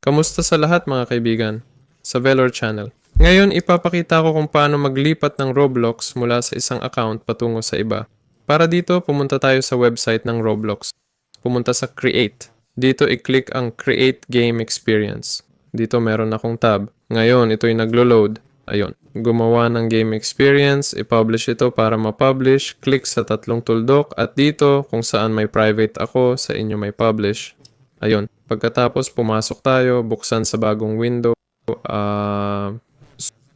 Kamusta sa lahat mga kaibigan? Sa Velor Channel. Ngayon ipapakita ko kung paano maglipat ng Roblox mula sa isang account patungo sa iba. Para dito, pumunta tayo sa website ng Roblox. Pumunta sa Create. Dito i-click ang Create Game Experience. Dito meron akong tab. Ngayon, ito'y naglo-load. Ayun. Gumawa ng game experience, i-publish ito para ma-publish, click sa tatlong tuldok at dito kung saan may private ako, sa inyo may publish. Ayun. Pagkatapos pumasok tayo, buksan sa bagong window,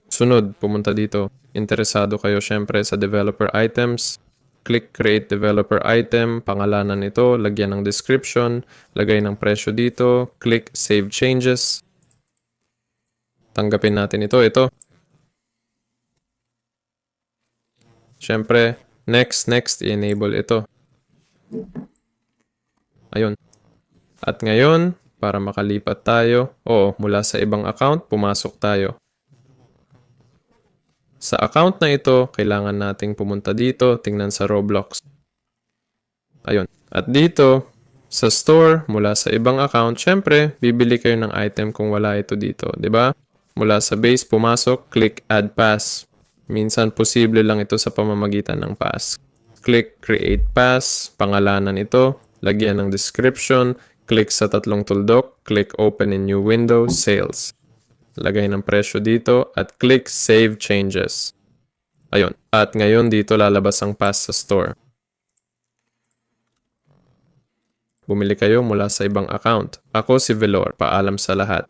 sunod, pumunta dito. Interesado kayo syempre sa developer items. Click create developer item, pangalanan nito, lagyan ng description, lagay ng presyo dito, click save changes. Tanggapin natin ito. Syempre, next, i-enable ito. Ayun. At ngayon, para makalipat tayo, mula sa ibang account, pumasok tayo. Sa account na ito, kailangan nating pumunta dito, tingnan sa Roblox. Ayun. At dito, sa store, mula sa ibang account, syempre, bibili kayo ng item kung wala ito dito, di ba? Mula sa base, pumasok, click add pass. Minsan, posible lang ito sa pamamagitan ng pass. Click create pass, pangalanan ito, lagyan ng description, click sa tatlong tuldok, click open in new window, sales. Lagay ng presyo dito at click save changes. Ayun. At ngayon dito lalabas ang pass sa store. Bumili kayo mula sa ibang account. Ako si Velor. Paalam sa lahat.